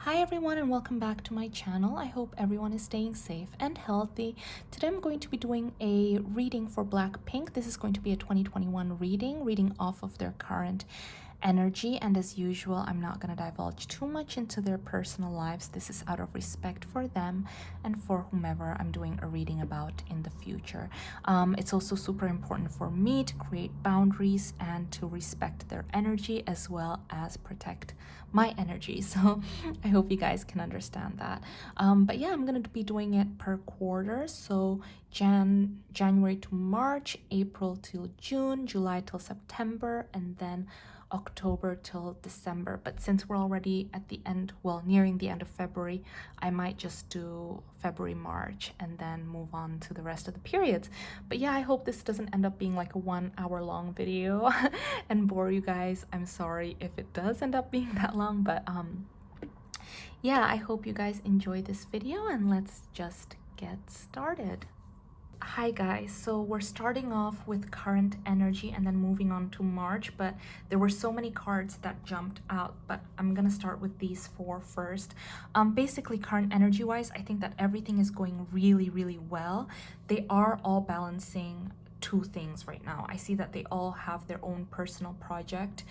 Hi everyone and welcome back to my channel. I hope everyone is staying safe and healthy. Today I'm going to be doing a reading for Blackpink. This is going to be a 2021 reading off of their current energy, and as usual I'm not going to divulge too much into their personal lives. This is out of respect for them and for whomever I'm doing a reading about in the future. It's also super important for me to create boundaries and to respect their energy as well as protect my energy, so I hope you guys can understand that. But yeah, I'm gonna be doing it per quarter, so January to March, April till June, July till September, and then October till December. But since we're already at the end, well, nearing the end of February, I might just do February, March, and then move on to the rest of the periods. But yeah, I hope this doesn't end up being like a 1 hour long video and bore you guys. I'm sorry if it does end up being that long, but yeah, I hope you guys enjoy this video, and let's just get started. Hi guys, so we're starting off with current energy and then moving on to March, but there were so many cards that jumped out, but I'm gonna start with these four first. Basically, current energy wise, I think that everything is going really well. They are all balancing two things right now. I see that they all have their own personal project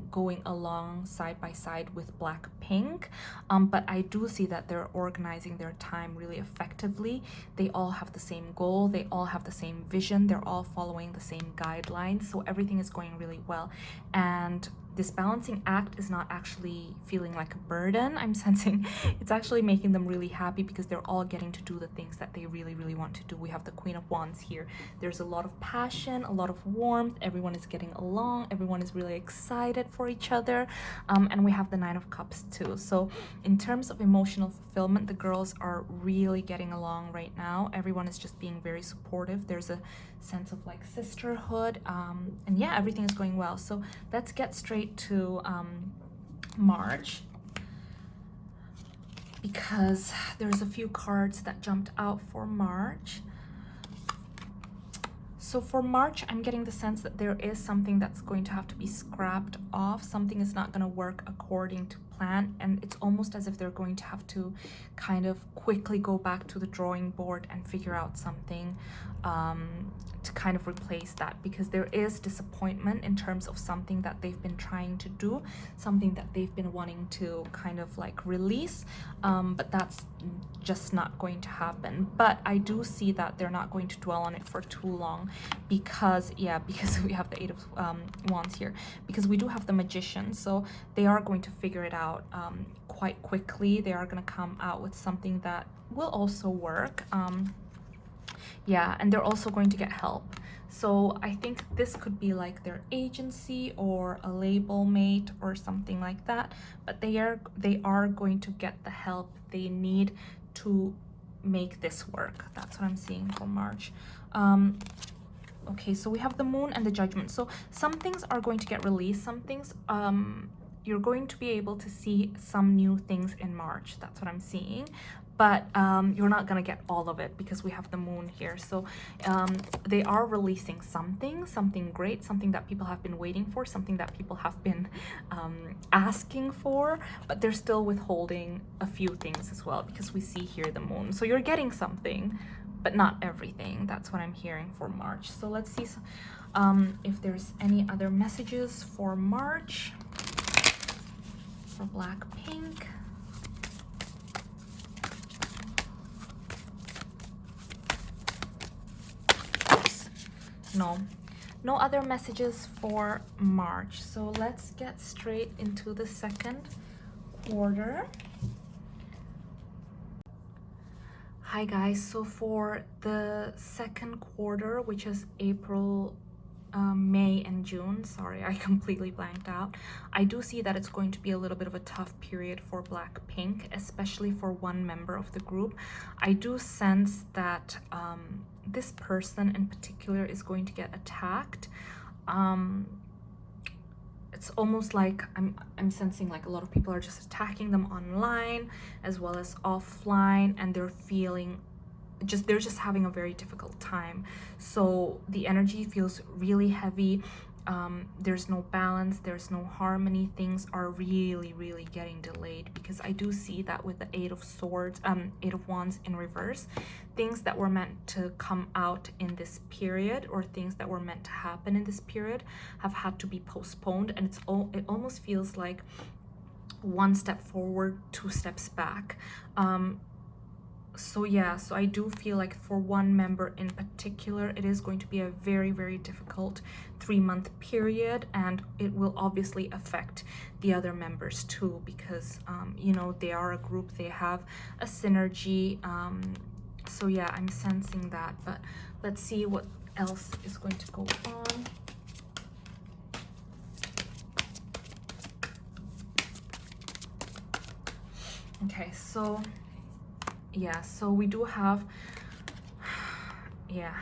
going along side by side with Blackpink, but I do see that they're organizing their time really effectively. They all have the same goal, they all have the same vision, they're all following the same guidelines, so everything is going really well. And this balancing act is not actually feeling like a burden. I'm sensing it's actually making them really happy because they're all getting to do the things that they really want to do. We have the Queen of Wands here. There's a lot of passion, a lot of warmth, everyone is getting along, everyone is really excited for each other, and we have the Nine of Cups too. So in terms of emotional fulfillment, the girls are really getting along right now. Everyone is just being very supportive. There's a sense of like sisterhood, and yeah, everything is going well. So let's get straight to March, because there's a few cards that jumped out for March. So for March, I'm getting the sense that there is something that's going to have to be scrapped off. Something is not going to work according to plan, and it's almost as if they're going to have to kind of quickly go back to the drawing board and figure out something to kind of replace that, because there is disappointment in terms of something that they've been trying to do, something that they've been wanting to kind of like release, but that's just not going to happen. But I do see that they're not going to dwell on it for too long, because because we have the Eight of Wands here, because we do have the Magician, so they are going to figure it out quite quickly. They are going to come out with something that will also work. Yeah, and they're also going to get help. So I think this could be like their agency or a label mate or something like that, but they are going to get the help they need to make this work. That's what I'm seeing for March. Okay, so we have the Moon and the Judgment. So some things are going to get released, some things you're going to be able to see some new things in March. That's what I'm seeing, but you're not gonna get all of it because we have the Moon here. So they are releasing something great, something that people have been waiting for, something that people have been asking for, but they're still withholding a few things as well, because we see here the Moon. So you're getting something, but not everything. That's what I'm hearing for March. So let's see if there's any other messages for March for Blackpink. No other messages for March. So let's get straight into the second quarter. Hi guys, so for the second quarter, which is April, May and June, sorry, I completely blanked out. I do see that it's going to be a little bit of a tough period for Blackpink, especially for one member of the group. I do sense that this person in particular is going to get attacked. It's almost like I'm sensing like a lot of people are just attacking them online as well as offline, and they're feeling they're just having a very difficult time. So the energy feels really heavy. there's no balance, there's no harmony. Things are really getting delayed, because I do see that with the Eight of Swords, Eight of Wands in reverse, things that were meant to come out in this period, or things that were meant to happen in this period, have had to be postponed. And it almost feels like one step forward, two steps back. So yeah, so I do feel like for one member in particular, it is going to be a very difficult 3-month period, and it will obviously affect the other members too, because you know, they are a group, they have a synergy. So yeah, I'm sensing that, but let's see what else is going to go on. Okay, so yeah, so we do have, yeah,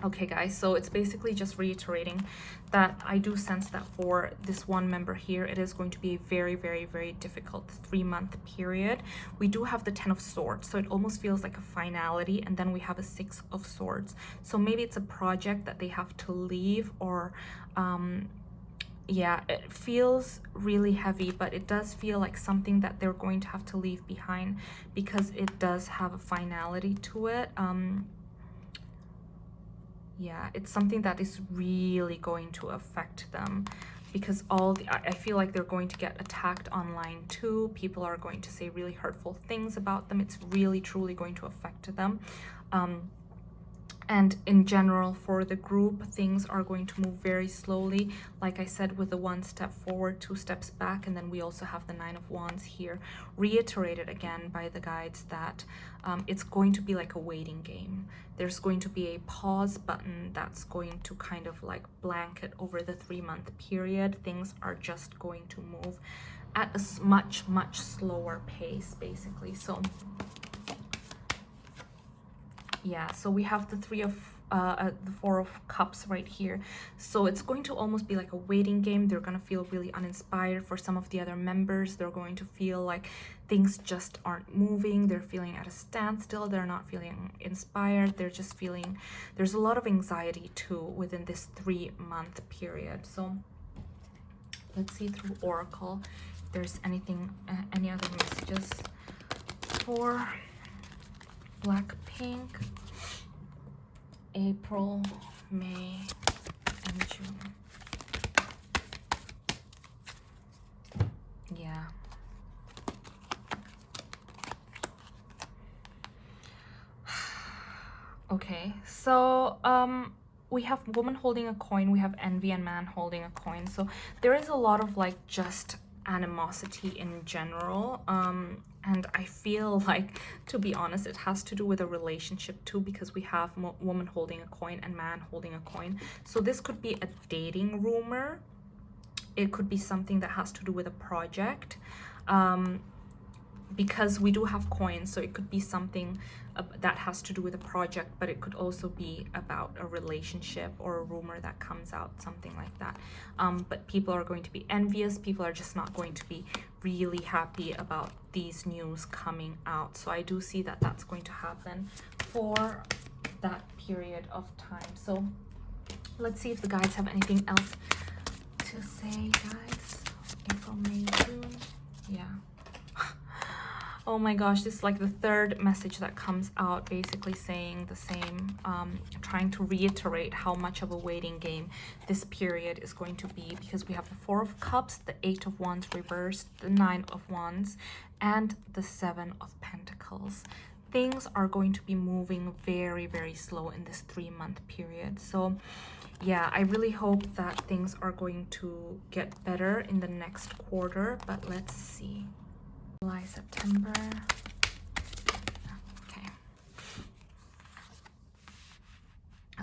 okay guys, so it's basically just reiterating that I do sense that for this one member here, it is going to be a very difficult 3-month period. We do have the Ten of Swords, so it almost feels like a finality, and then we have a Six of Swords, so maybe it's a project that they have to leave, or yeah, it feels really heavy, but it does feel like something that they're going to have to leave behind, because it does have a finality to it. Yeah, it's something that is really going to affect them, because I feel like they're going to get attacked online too. People are going to say really hurtful things about them. It's really truly going to affect them. And in general, for the group, things are going to move very slowly. Like I said, with the 1 step forward, 2 steps back, and then we also have the Nine of Wands here, reiterated again by the guides that it's going to be like a waiting game. There's going to be a pause button that's going to kind of like blanket over the 3-month period. Things are just going to move at a much slower pace, basically. So yeah, so we have the the Four of Cups right here. So it's going to almost be like a waiting game. They're going to feel really uninspired. For some of the other members, they're going to feel like things just aren't moving. They're feeling at a standstill. They're not feeling inspired. They're just feeling, there's a lot of anxiety too within this 3-month period. So let's see through Oracle if there's anything, any other messages for Blackpink, April, May, and June. Yeah. Okay, so we have woman holding a coin, we have envy, and man holding a coin. So there is a lot of like just animosity in general, and I feel like, to be honest, it has to do with a relationship too, because we have woman holding a coin and man holding a coin. So this could be a dating rumor. It could be something that has to do with a project, because we do have coins, so it could be something that has to do with a project, but it could also be about a relationship or a rumor that comes out, something like that. But people are going to be envious. People are just not going to be really happy about these news coming out. So I do see that that's going to happen for that period of time. So let's see if the guides have anything else to say, guys. April, May, June. Yeah. Oh my gosh, this is like the third message that comes out, basically saying the same, trying to reiterate how much of a waiting game this period is going to be, because we have the Four of Cups, the Eight of Wands reversed, the Nine of Wands, and the Seven of Pentacles. Things are going to be moving very slow in this 3-month period. So yeah, I really hope that things are going to get better in the next quarter, but let's see. July, September.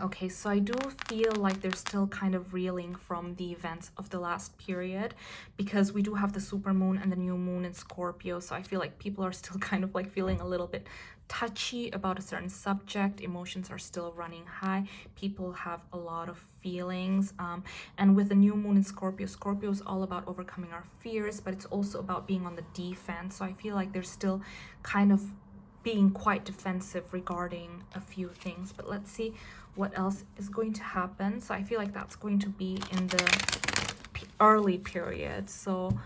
Okay, so I do feel like they're still kind of reeling from the events of the last period, because we do have the super moon and the new moon in Scorpio. So I feel like people are still kind of like feeling a little bit touchy about a certain subject. Emotions are still running high. People have a lot of feelings, and with the new moon in Scorpio, Scorpio is all about overcoming our fears, but it's also about being on the defense. So I feel like there's still kind of being quite defensive regarding a few things. But let's see what else is going to happen. So I feel like that's going to be in the early period. So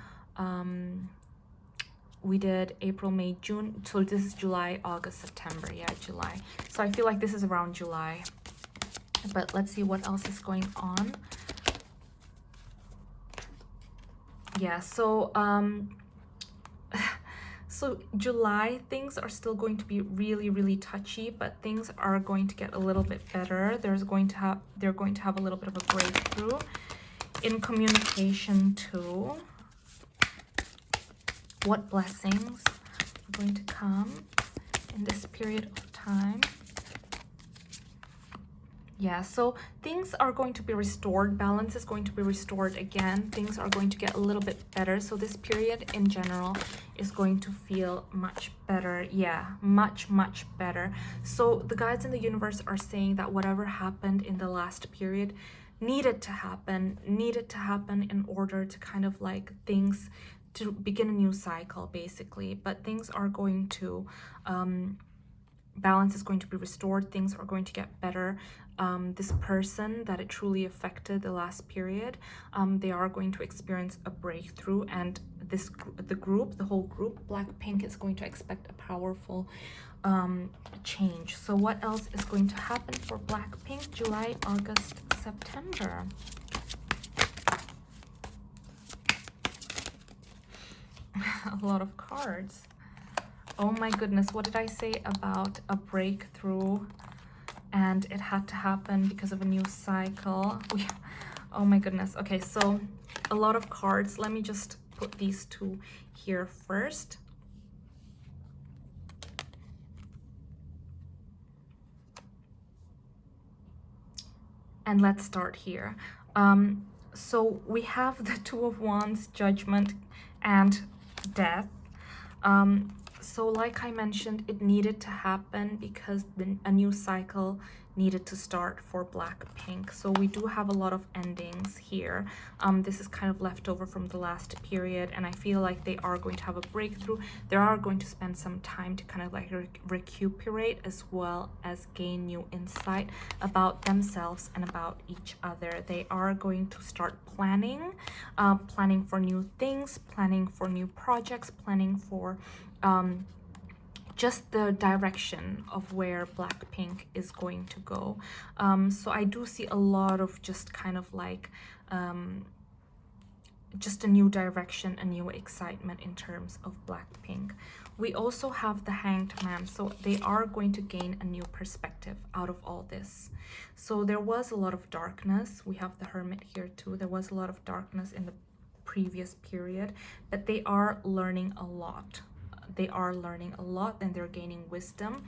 we did April, May, June. So this is July, August, September. Yeah, July. So I feel like this is around July. But let's see what else is going on. Yeah, so so July, things are still going to be really, really touchy, but things are going to get a little bit better. They're going to have a little bit of a breakthrough in communication too. What blessings are going to come in this period of time? Yeah, so things are going to be restored. Balance is going to be restored again. Things are going to get a little bit better. So this period in general is going to feel much better. Yeah, much, much better. So the guides in the universe are saying that whatever happened in the last period needed to happen in order to kind of like things to begin a new cycle, basically. But things are going to balance is going to be restored. Things are going to get better. This person that it truly affected the last period, they are going to experience a breakthrough, and the whole group, Blackpink, is going to expect a powerful change. So what else is going to happen for Blackpink? July, August, September. A lot of cards. Oh my goodness, what did I say about a breakthrough? And it had to happen because of a new cycle. Oh my goodness. Okay, so a lot of cards. Let me just put these two here first. And let's start here. So we have the Two of Wands, Judgment, and Death. So like I mentioned, it needed to happen because a new cycle needed to start for Blackpink. So we do have a lot of endings here. This is kind of left over from the last period, and I feel like they are going to have a breakthrough. They are going to spend some time to kind of like recuperate, as well as gain new insight about themselves and about each other. They are going to start planning, planning for new things, planning for new projects, planning for just the direction of where Blackpink is going to go. So I do see a lot of just kind of like just a new direction, a new excitement in terms of Blackpink. We also have the Hanged Man, so they are going to gain a new perspective out of all this. So there was a lot of darkness. We have the Hermit here too. There was a lot of darkness in the previous period, but they are learning a lot. They are learning a lot, and they're gaining wisdom,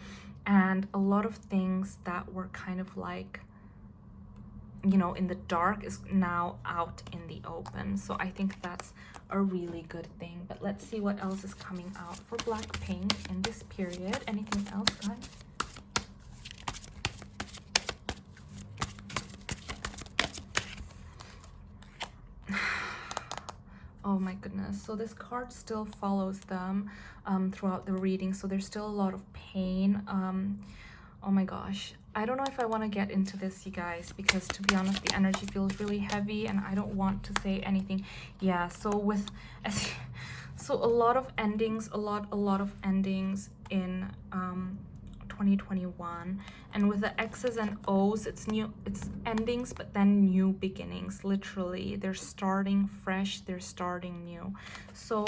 and a lot of things that were kind of like, you know, in the dark is now out in the open. So I think that's a really good thing. But let's see what else is coming out for Blackpink in this period. Anything else, guys? Oh my goodness. So this card still follows them throughout the reading. So there's still a lot of pain. Oh my gosh. I don't know if I want to get into this, you guys, because to be honest, the energy feels really heavy and I don't want to say anything. Yeah, so so a lot of endings, a lot of endings in 2021, and with the X's and O's, it's endings, but then new beginnings. Literally, they're starting fresh, they're starting new. So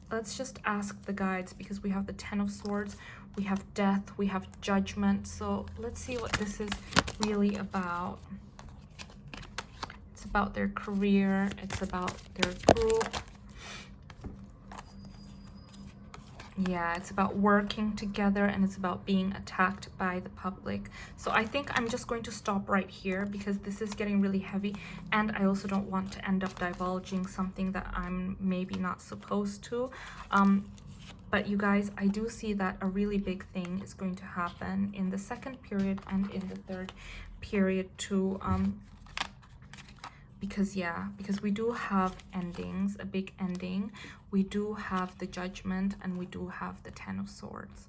let's just ask the guides, because we have the Ten of Swords, we have Death, we have Judgment. So let's see what this is really about. It's about their career, it's about their group. Yeah, it's about working together, and it's about being attacked by the public. So I think I'm just going to stop right here, because this is getting really heavy, and I also don't want to end up divulging something that I'm maybe not supposed to. But you guys, I do see that a really big thing is going to happen in the second period and in the third period too. Because we do have endings, a big ending. We do have the Judgment, and we do have the Ten of Swords.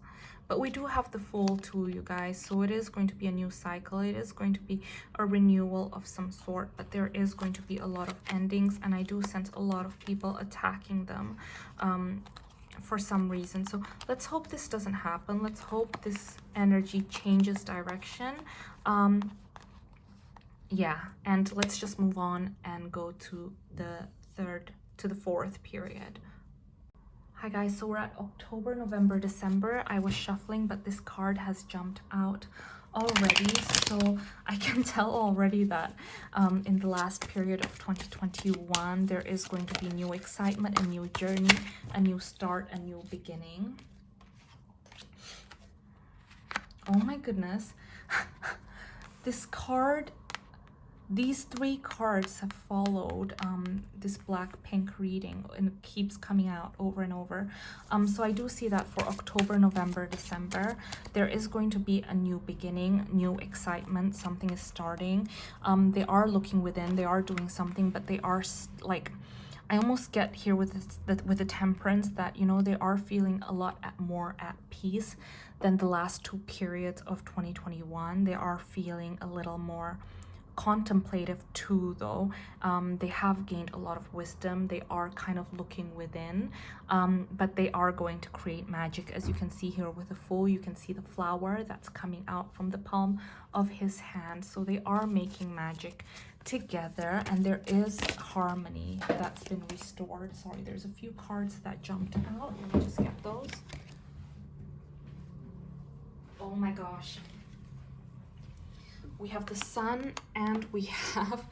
But we do have the Fool too, you guys. So it is going to be a new cycle. It is going to be a renewal of some sort, but there is going to be a lot of endings, and I do sense a lot of people attacking them for some reason. So let's hope this doesn't happen. Let's hope this energy changes direction. Yeah, and let's just move on and go to the fourth period. Hi guys, so we're at October, November, December. I was shuffling, but this card has jumped out already, so I can tell already that in the last period of 2021 there is going to be new excitement, a new journey, a new start, a new beginning. Oh my goodness. This card, these three cards have followed this Blackpink reading, and it keeps coming out over and over. So I do see that for October, November, December, there is going to be a new beginning, new excitement, something is starting. They are looking within, they are doing something, but they are like, I almost get here with the Temperance that, you know, they are feeling a lot more at peace than the last two periods of 2021. They are feeling a little more contemplative too, though. They have gained a lot of wisdom. They are kind of looking within, but they are going to create magic. As you can see here with the Fool, you can see the flower that's coming out from the palm of his hand. So they are making magic together, and there is harmony that's been restored. Sorry, there's a few cards that jumped out. Let me just get those. Oh my gosh. We have the Sun and we have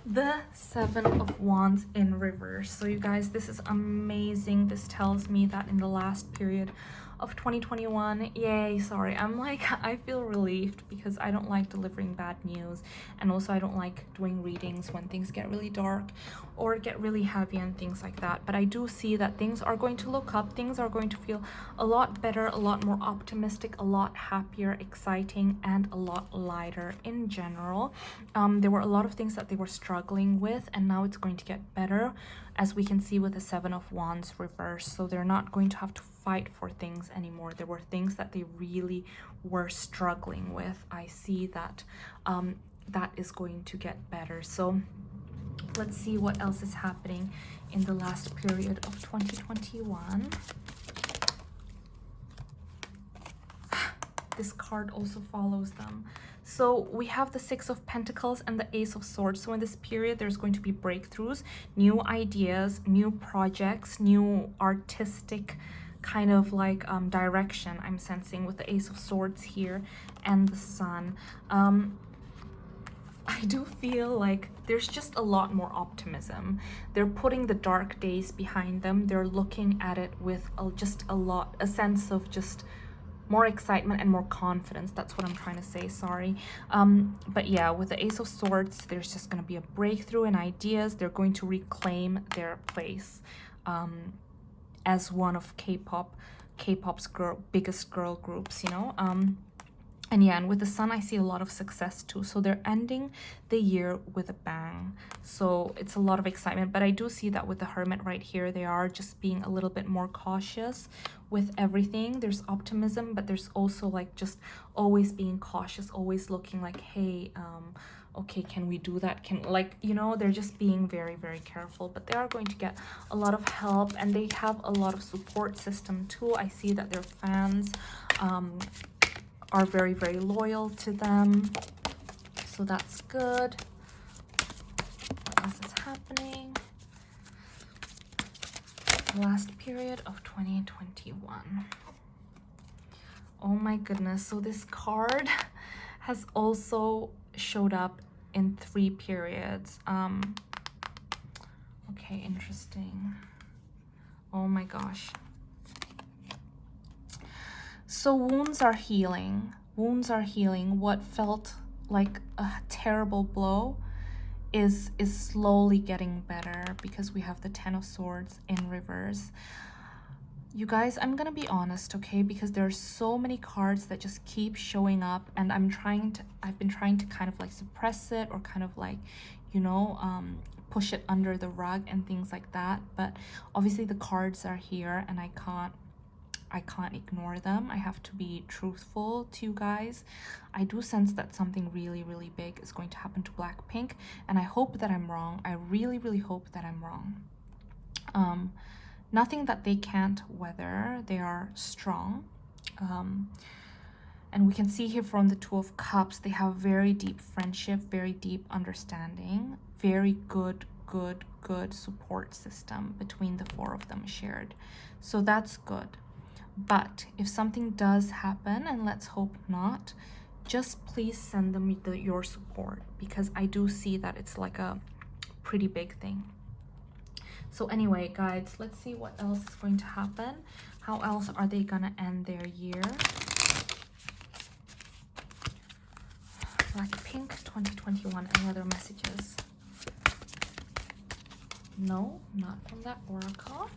the Seven of Wands in reverse. So you guys, this is amazing. This tells me that in the last period of 2021, yay, sorry, I'm like, I feel relieved because I don't like delivering bad news, and also I don't like doing readings when things get really dark or get really heavy and things like that. But I do see that things are going to look up, things are going to feel a lot better, a lot more optimistic, a lot happier, exciting, and a lot lighter in general. There were a lot of things that they were struggling with, and now it's going to get better, as we can see with the Seven of Wands reverse. So they're not going to have to fight for things anymore. There were things that they really were struggling with. I see that that is going to get better. So let's see what else is happening in the last period of 2021. This card also follows them. So we have the Six of Pentacles and the Ace of Swords. So in this period, there's going to be breakthroughs, new ideas, new projects, new artistic kind of like direction I'm sensing with the Ace of Swords here and the Sun. I do feel like there's just a lot more optimism. They're putting the dark days behind them. They're looking at it with a sense of just more excitement and more confidence. That's what I'm trying to say, sorry. But yeah, with the Ace of Swords, there's just going to be a breakthrough in ideas. They're going to reclaim their place as one of K-pop's biggest girl groups, you know. And yeah, and with the Sun, I see a lot of success too. So they're ending the year with a bang. So it's a lot of excitement. But I do see that with the Hermit right here, they are just being a little bit more cautious with everything. There's optimism, but there's also like just always being cautious, always looking like, hey, okay, can we do that? Can, like, you know, they're just being very, very careful. But they are going to get a lot of help, and they have a lot of support system too. I see that their fans are very, very loyal to them, so that's good. What else is happening? The last period of 2021. Oh my goodness, so this card has also showed up in 3 periods. Okay, interesting. Oh my gosh. So wounds are healing. Wounds are healing. What felt like a terrible blow is slowly getting better, because we have the Ten of Swords in reverse. You guys, I'm gonna be honest, okay, because there's so many cards that just keep showing up, and I've been trying to kind of like suppress it, or kind of like, you know, push it under the rug and things like that. But obviously the cards are here, and I can't I can't ignore them. I have to be truthful to you guys. I do sense that something really, really big is going to happen to Blackpink, and I hope that I'm wrong. I really, really hope that I'm wrong. Nothing that they can't weather. They are strong. And we can see here from the Two of Cups, they have very deep friendship, very deep understanding, very good support system between the four of them shared. So that's good. But if something does happen, and let's hope not, just please send them your support, because I do see that it's like a pretty big thing. So anyway, guys, let's see what else is going to happen. How else are they gonna end their year? Blackpink 2021, any other messages? No, not from that oracle.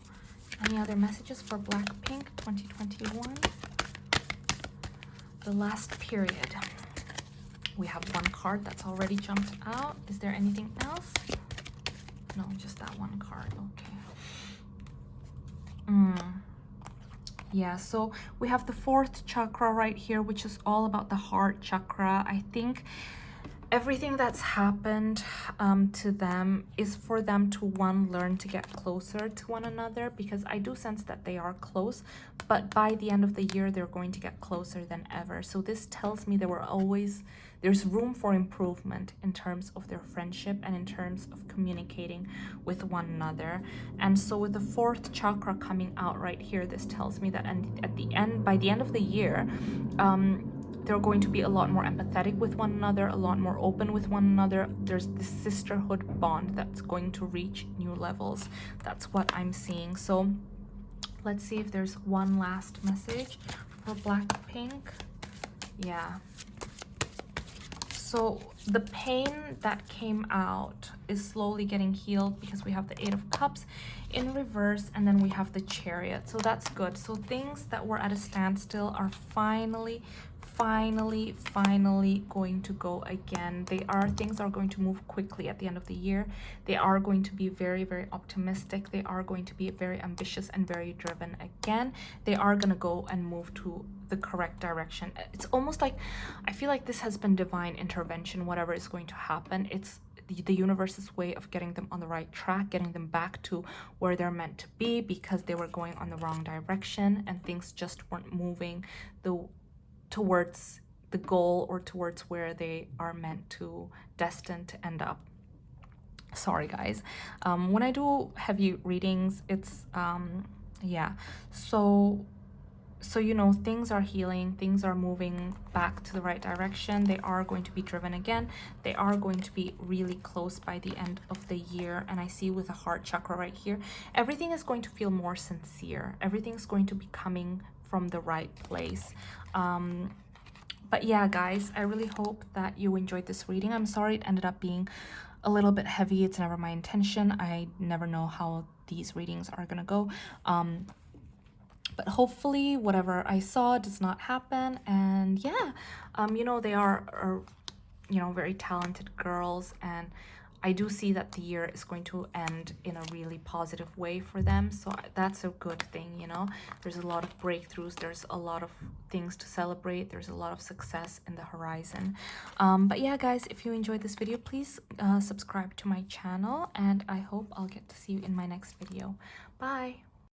Any other messages for Blackpink 2021? The last period. We have one card that's already jumped out. Is there anything else? No, just that one card. Okay. Yeah, so we have the fourth chakra right here, which is all about the heart chakra. I think everything that's happened to them is for them to, one, learn to get closer to one another, because I do sense that they are close, but by the end of the year, they're going to get closer than ever. So this tells me there's room for improvement in terms of their friendship and in terms of communicating with one another. And so with the fourth chakra coming out right here, this tells me that by the end of the year, they're going to be a lot more empathetic with one another, a lot more open with one another. There's this sisterhood bond that's going to reach new levels. That's what I'm seeing. So let's see if there's one last message for Blackpink. Yeah. So the pain that came out is slowly getting healed, because we have the Eight of Cups in reverse, and then we have the Chariot. So that's good. So things that were at a standstill are finally going to go again. Things are going to move quickly at the end of the year. They are going to be very optimistic. They are going to be very ambitious and very driven again. They are going to go and move to the correct direction. It's almost like, I feel like this has been divine intervention. Whatever is going to happen, it's the universe's way of getting them on the right track, getting them back to where they're meant to be, because they were going on the wrong direction and things just weren't moving towards the goal or towards where they are destined to end up. Sorry guys, when I do heavy readings, it's yeah, so you know, things are healing, things are moving back to the right direction. They are going to be driven again. They are going to be really close by the end of the year. And I see with the heart chakra right here, everything is going to feel more sincere. Everything's going to be coming from the right place. But yeah, guys, I really hope that you enjoyed this reading. I'm sorry it ended up being a little bit heavy. It's never my intention. I never know how these readings are gonna go. But hopefully whatever I saw does not happen. And yeah, you know, they are you know, very talented girls, and I do see that the year is going to end in a really positive way for them. So that's a good thing, you know. There's a lot of breakthroughs. There's a lot of things to celebrate. There's a lot of success in the horizon. But yeah, guys, if you enjoyed this video, please subscribe to my channel, and I hope I'll get to see you in my next video. Bye.